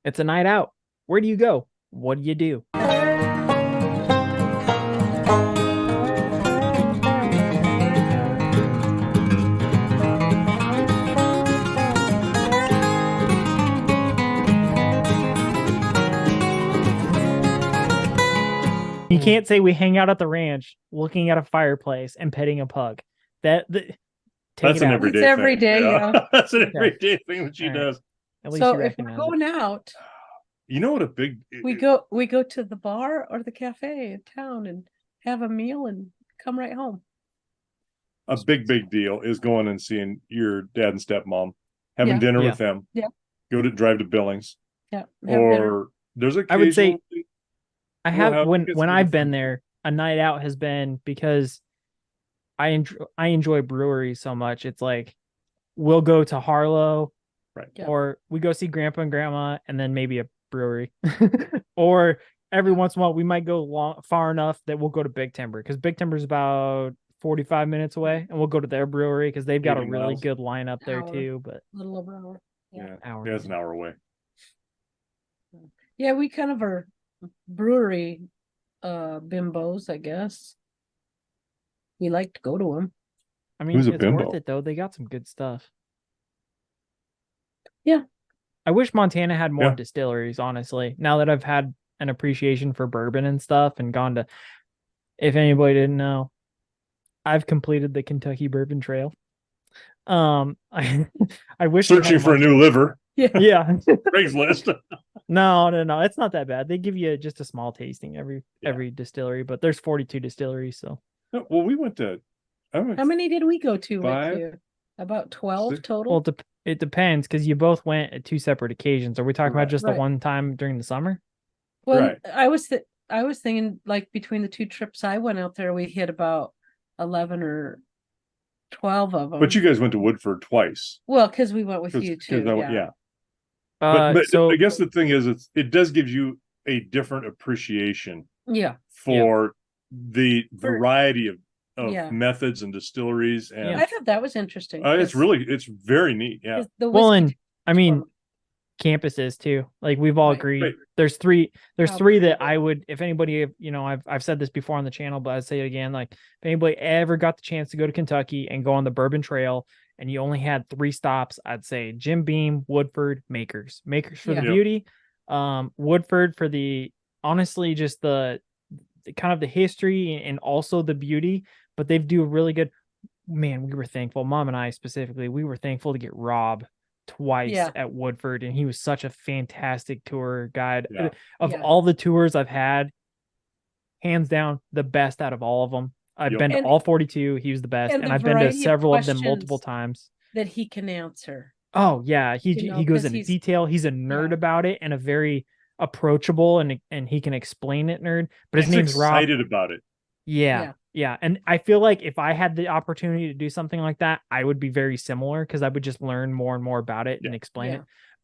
It's a night out. Where do you go? What do you do? You can't say we hang out at the ranch looking at a fireplace and petting a pug. Take That's it an out. everyday It's every thing. day, yeah. That's an Okay. everyday thing that she All right. does. At least So you if we're recognize it. going out, You know what a big we go to the bar or the cafe in town and have a meal and come right home. big deal is going and seeing your dad and stepmom, having Yeah. dinner Yeah. with them. Yeah. Drive to Billings, Yeah. Have dinner. or there's I would say occasionally I we'll have have when get when some I've good been food. there, a night out has been because I enjoy breweries so much. It's like we'll go to Harlow, Right. Yeah. or we go see Grandpa and Grandma, and then maybe a brewery, or every once in a while we might go far enough that we'll go to Big Timber because Big Timber is about 45 minutes away, and we'll go to their brewery because they've got a 80 really miles. good lineup there Hour. too. But A little over an hour. Yeah, hour. yeah, it's an hour away. Yeah, we kind of are brewery bimbos, I guess. We like to go to them. I mean, Who's a it's worth bimbo? it though. They got some good stuff. Yeah. I wish Montana had more Yeah. distilleries, honestly. Now that I've had an appreciation for bourbon and stuff and gone to, if anybody didn't know, I've completed the Kentucky Bourbon Trail. I, I wish it had Searching for a much- new liver. Yeah. Yeah. Craigslist. No. It's not that bad. They give you just a small tasting Yeah. every distillery, but there's 42 distilleries, so No, well, we went to. I went How many did we go to? Five, With you? About 12 six. total. well, it depends because you both went at two separate occasions. Are we talking about Right. just the Right. one time during the summer? Well, Right. I was thinking like between the two trips I went out there, we hit about 11 or 12 of them. But you guys went to Woodford twice. Well, because we went with you too. Yeah. Uh, But so I guess the thing is, it does give you a different appreciation Yeah. for the For- variety of Yeah. methods and distilleries, and I thought that was interesting. it's very neat. Yeah. 'cause the well, whiskey and I mean, fun. campuses too. Like we've all Right. agreed. Right. There's three Probably. that I would, if anybody, I've said this before on the channel, but I'd say it again. Like if anybody ever got the chance to go to Kentucky and go on the Bourbon Trail and you only had 3 stops, I'd say Jim Beam, Woodford, Makers for the Yeah. beauty, Woodford for the, honestly, just the kind of the history and also the beauty, but they do a really good, man, we were thankful, Mom and I specifically, we were thankful to get Rob twice Yeah. at Woodford, and he was such a fantastic tour guide. Yeah. Of Yeah. all the tours I've had, hands down the best out of all of them. I've Yep. been to And- all 42. He was the best, and and the I've been to variety of several of them multiple questions times. That he can answer. Oh yeah, You know, he goes 'cause into he's- detail. He's a nerd Yeah. about it and a very approachable and he can explain it nerd. But his He's name's Rob. excited about it. Yeah. And I feel like if I had the opportunity to do something like that, I would be very similar because I would just learn more and more about it and explain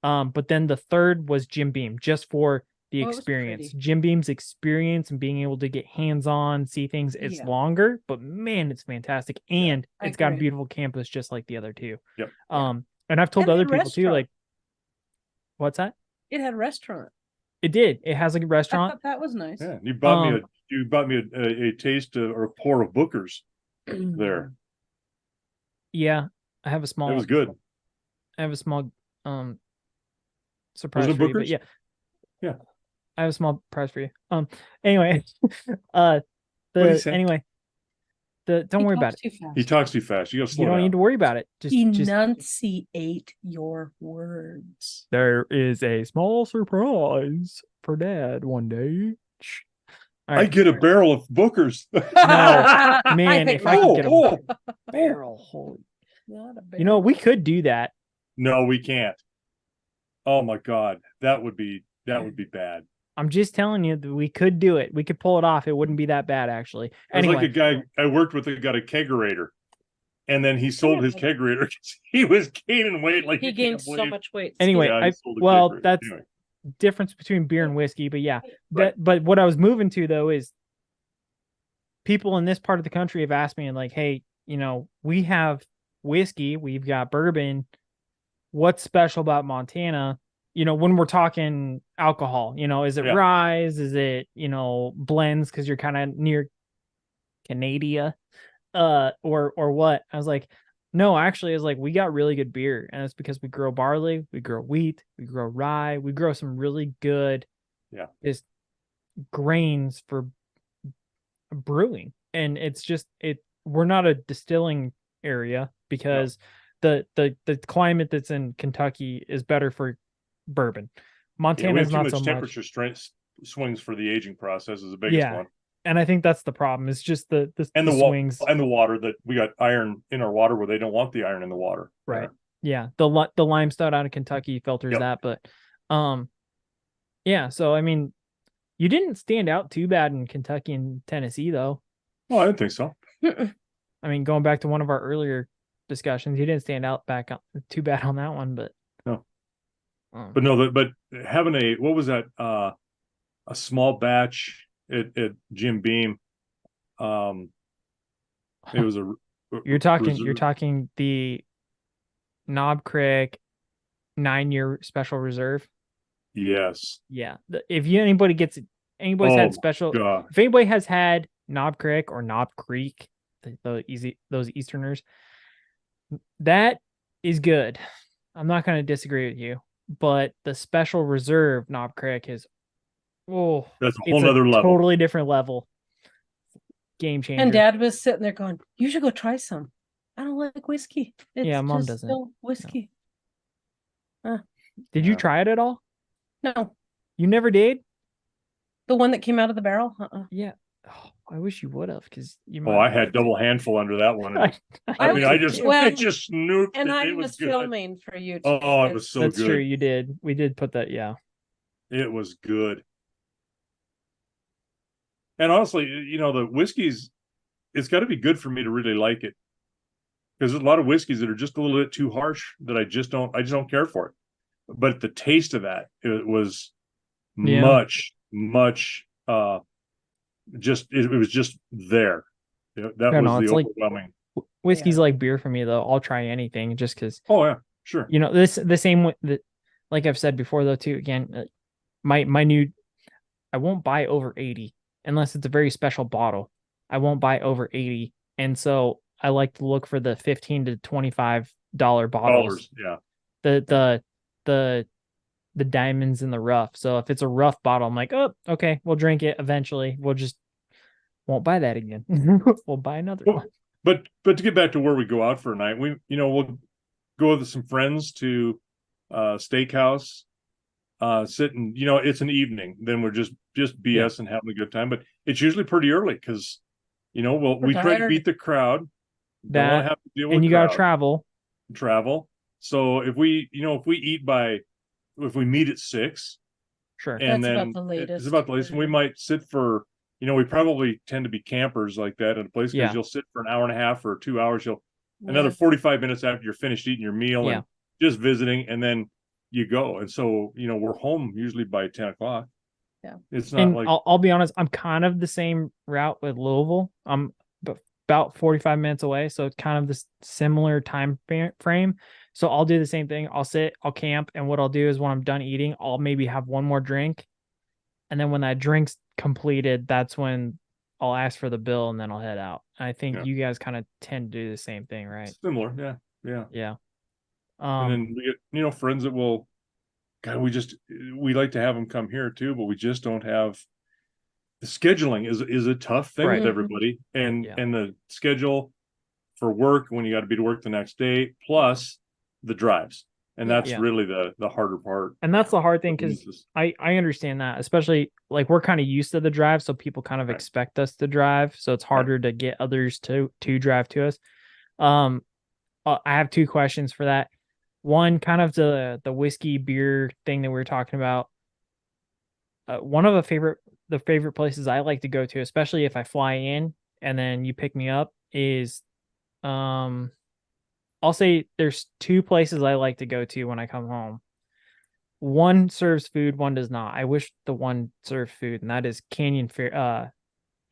Yeah. it. But then the third was Jim Beam, just for the Oh, it was experience. pretty. Jim Beam's experience and being able to get hands-on, see things. It's Yeah. longer, but man, it's fantastic. And I it's got a agree. beautiful campus just like the other two. Yep. And I've told And other the people too, restaurant. like, what's that? It had a restaurant. It did. It has a I restaurant. thought that was nice. Yeah. You bought me a taste or a pour of Booker's there. Yeah. I have a small, It was good. I have a small surprise Was it for you, but Booker's? yeah. Yeah. I have a small prize for you. Anyway, What'd he say? don't worry about it. Too fast. He talks too fast. You got to slow You don't down. need to worry about it. Just Enunciate your words. there is a small surprise for Dad one day. All I right. get a barrel of Booker's. Man, if I could get a barrel, holy. You know, we could do that. No, we can't. Oh my God, that would be bad. I'm just telling you that we could do it. We could pull it off. It wouldn't be that bad, actually. There's Anyway, like a guy I worked with that got a kegerator, and then he sold his kegerator because he was gaining weight. Like He you gained can't so believe. much weight. anyway, Yeah, he sold a well, kegerator. that's Anyway. difference between beer and whiskey, but yeah. Right. But what I was moving to though is people in this part of the country have asked me, like, hey, we have whiskey, we've got bourbon. What's special about Montana? when we're talking alcohol, is it Yeah. rye? Is it, blends because you're kind of near Canada, or what? I was like, no, actually, it's like we got really good beer, and it's because we grow barley, we grow wheat, we grow rye, we grow some really good, Yeah. just grains for brewing, and it's just we're not a distilling area because the climate that's in Kentucky is better for bourbon. Yeah, we Montana's have too not so much much. temperature strength swings for the aging process is the biggest Yeah, one. and I think that's the problem. It's just And the swings. and the water, that we got iron in our water where they don't want the iron in the water. Right. There. Yeah, the limestone out of Kentucky filters Yep. that, but um yeah, so I mean, you didn't stand out too bad in Kentucky and Tennessee though. Oh, I didn't think so. I mean, going back to one of our earlier discussions, you didn't stand out too bad on that one, but No. um, But no, but having what was that? A small batch at Jim Beam. It was a you're talking reserve. the Knob Creek 9-year special reserve. Yes. Yeah, if anybody's Oh had special, God. if anybody has had Knob Creek or Knob Creek, those Easterners, that is good. I'm not going to disagree with you, but the special reserve Knob Creek is, That's a whole it's a nother level. totally different level. Game changer. And Dad was sitting there going, "You should go try some. I don't like whiskey. It's Yeah, Mom just doesn't. still whiskey." Did you Yeah. try it at all? No, You never did? the one that came out of the barrel. Yeah. Oh, I wish you would have, because you Oh, might. I had double handful under that one. I mean, I just snooped And it. I It was was good. filming for you. Oh, it was so That's good. true. You did. We did put that. Yeah. It was good. And honestly, the whiskeys, it's got to be good for me to really like it. Because there's a lot of whiskeys that are just a little bit too harsh that I just don't care for it. But the taste of that, it was much, much it was just there. That No, was no, the it's like overwhelming. whiskey's like beer for me though. I'll try anything just because Oh yeah, sure. this the same way that, like I've said before though too. Again, my new, I won't buy over 80 unless it's a very special bottle. I won't buy over 80, and so I like to look for the $15 to $25 bottles. Yeah. The diamonds in the rough. So if it's a rough bottle, I'm like, oh, okay, we'll drink it eventually. We'll just won't buy that again. We'll buy another one. But to get back to where we go out for a night, we'll go with some friends to steakhouse, sit and it's an evening. Then we're just BS and having a good time. But it's usually pretty early because we try to beat the crowd. Don't want to have to deal with and you crowd. gotta travel. So if we if we meet at 6, sure, That's and then about the latest. it's about the latest. We might sit for, we probably tend to be campers like that at a place because you'll sit for an hour and a half or 2 hours. Another 45 minutes after you're finished eating your meal and just visiting, and then you go. And so, we're home usually by 10 o'clock. Yeah. It's not and like, I'll be honest, I'm kind of the same route with Louisville. I'm about 45 minutes away, so it's kind of this similar time frame. So I'll do the same thing. I'll camp, and what I'll do is when I'm done eating, I'll maybe have one more drink, and then when that drink's completed, that's when I'll ask for the bill, and then I'll head out. I think you guys kind of tend to do the same thing, right? Similar, yeah. And then we get friends that will, God, we like to have them come here too, but we just don't have. The scheduling is a tough thing with everybody, and the schedule for work when you got to be to work the next day, plus the drives, and that's really the harder part. And that's the hard thing, because I understand that, especially like we're kind of used to the drive, so people kind of expect us to drive, so it's harder to get others to drive to us. I have 2 questions for that. One, kind of the whiskey beer thing that we were talking about. One of the favorite places I like to go to, especially if I fly in and then you pick me up, is I'll say there's 2 places I like to go to when I come home. One serves food, one does not. I wish the one served food, and that is Canyon Fair.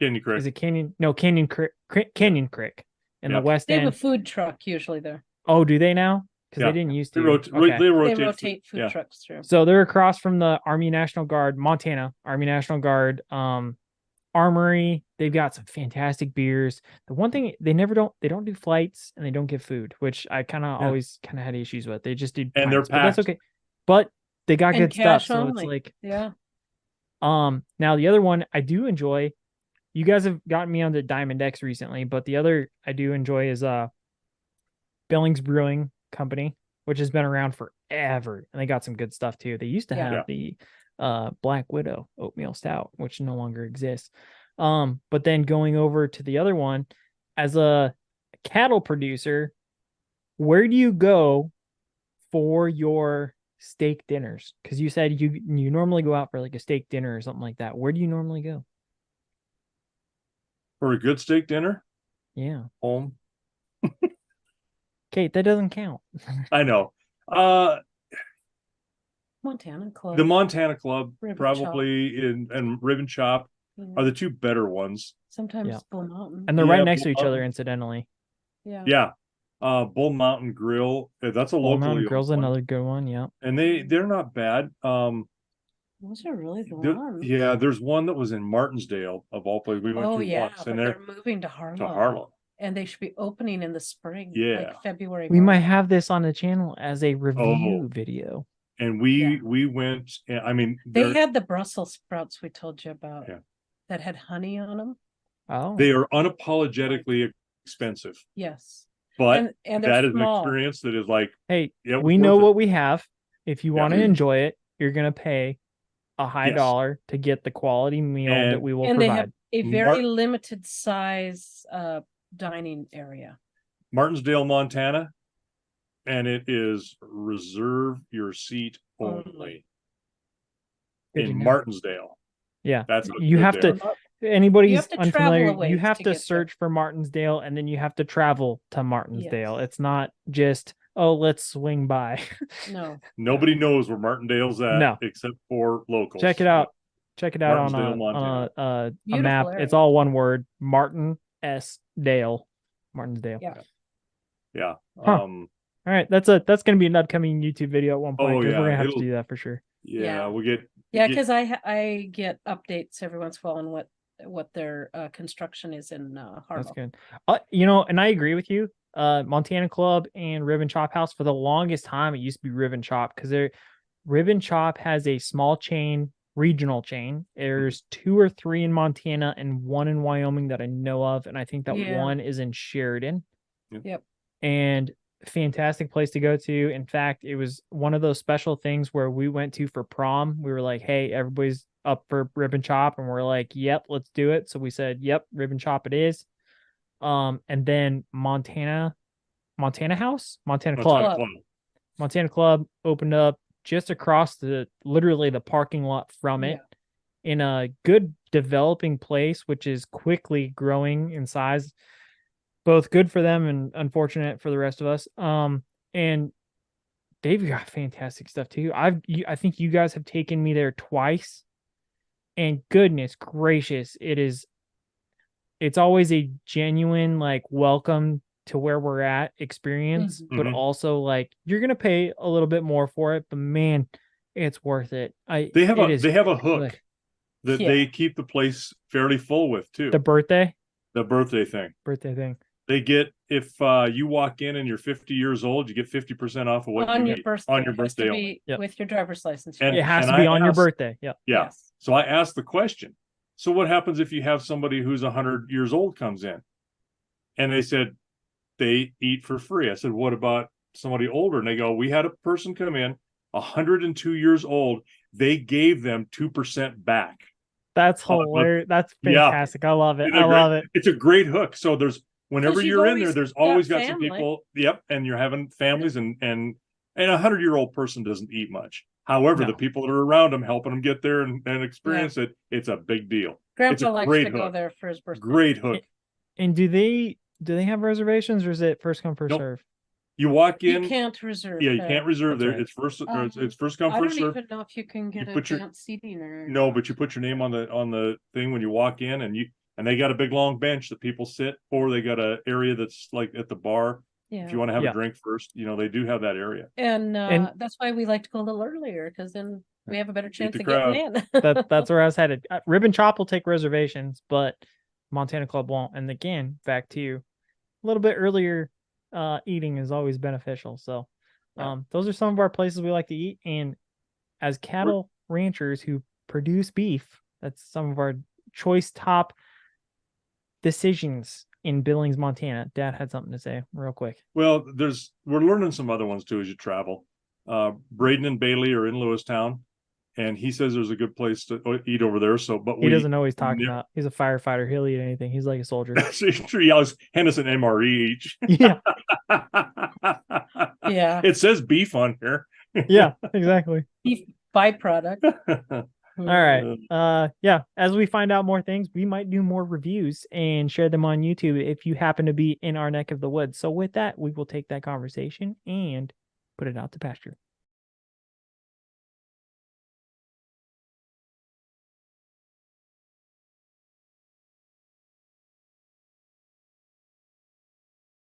Canyon Creek. Is it Canyon? No, Canyon Creek. Canyon Creek in the West They End. have a food truck usually there. Oh, do they now? Because they didn't used They, to. they rotate food trucks through. So they're across from the Army National Guard, Montana Army National Guard Armory. They've got some fantastic beers. The one thing they don't do flights and they don't give food, which I always had issues with. They just do and pints, they're but packed. that's okay. But they got And good stuff, so only. it's like now the other one I do enjoy. You guys have gotten me on the Diamond X recently, but the other I do enjoy is Billings Brewing Company, which has been around forever, and they got some good stuff too. They used to have the Black Widow oatmeal stout, which no longer exists. But then going over to the other one, as a cattle producer, where do you go for your steak dinners? Because you said you normally go out for like a steak dinner or something like that. Where do you normally go for a good steak dinner? Yeah, home. Kate, that doesn't count. I know. Montana Club. The Montana Club, Ribbon probably and Ribbon Chop are the two better ones. Sometimes Bull Mountain. And they're right next to each other, incidentally. Yeah. Bull Mountain Grill. That's a Bull locally Mountain Grill's one. another good one. Yeah. And they're not bad. Those are really the ones. Yeah, there's one that was in Martinsdale of all places. We went to once, and they're moving to Harlow. And they should be opening in the spring. Like February. We might have this on the channel as a review video. And we went. I mean, they had the Brussels sprouts we told you about that had honey on them. Oh, they are unapologetically expensive. Yes, but and that is an experience that is like, hey, we know what we have. If you want to enjoy it, you're gonna pay a high dollar to get the quality meal that we will provide. They have a very limited size dining area. Martinsdale, Montana. And it is reserve your seat only in Martinsdale. Yeah, that's you have to. Anybody's unfamiliar, you have to search for Martinsdale, and then you have to travel to Martinsdale. It's not just let's swing by. No, nobody knows where Martindale's at except for locals. Check it out. Check it out on a map. Area. It's all one word: Martin S. Dale, Martinsdale. Yeah. All right, that's going to be an upcoming YouTube video at one point because we're going to have to do that for sure. Yeah, we get because I get updates every once in a while on what their construction is in Harlow. That's good. And I agree with you. Montana Club and Ribbon Chop House, for the longest time it used to be Ribbon Chop because Ribbon Chop has a small chain, regional chain. There's 2 or 3 in Montana and 1 in Wyoming that I know of, and I think that one is in Sheridan. Yep. And fantastic place to go to. In fact, it was one of those special things where we went to for prom. We were like, hey, everybody's up for Ribbon Chop, and we're like, yep, let's do it. So we said, yep, Ribbon Chop it is. And then Montana Club opened up just across literally the parking lot from it in a good developing place, which is quickly growing in size. Both good for them and unfortunate for the rest of us. And they've got fantastic stuff too. I think you guys have taken me there twice, and goodness gracious, it's always a genuine like welcome to where we're at experience, but also like you're gonna pay a little bit more for it, but man, it's worth it. They have a hook that they keep the place fairly full with too. The birthday thing. They get, if you walk in and you're 50 years old, you get 50% off of what on you your birthday. On your birthday only. With your driver's license. And it has to be on your birthday. Yeah. Yes. So I asked the question. So what happens if you have somebody who's 100 years old comes in? And they said they eat for free. I said, what about somebody older? And they go, we had a person come in 102 years old. They gave them 2% back. That's hilarious. That's fantastic. I love it. I love it. It's a great hook. So whenever you're in there, there's always got some people. Yep. And you're having families and a 100-year-old person doesn't eat much. However, the people that are around them, helping them get there and experience it, it's a big deal. Grandpa likes to go there for his birthday. Great hook. And do they have reservations, or is it first come first serve? You walk in. You can't reserve. Yeah, you can't reserve there. It's first. It's first come first serve. I don't even know if you can get advanced seating or. No, but you put your name on the thing when you walk in, and they got a big long bench that people sit, or they got an area that's like at the bar Yeah. If you want to have a drink first, they do have that area. And that's why we like to go a little earlier, because then we have a better chance of crowd. getting in. That's where I was headed. Ribbon Chop will take reservations, but Montana Club won't. And again, back to a little bit earlier, eating is always beneficial. So those are some of our places we like to eat. And as cattle ranchers who produce beef, that's some of our choice top decisions in Billings, Montana. Dad had something to say real quick. Well, we're learning some other ones too as you travel. Braden and Bailey are in Lewistown, and he says there's a good place to eat over there. So, but he doesn't know what he's talking about. He's a firefighter. He'll eat anything. He's like a soldier. He always hand us an MRE each. Yeah. Yeah. It says beef on here. Yeah, exactly. Beef byproduct. All right. Yeah, as we find out more things, we might do more reviews and share them on YouTube if you happen to be in our neck of the woods. So with that, we will take that conversation and put it out to pasture.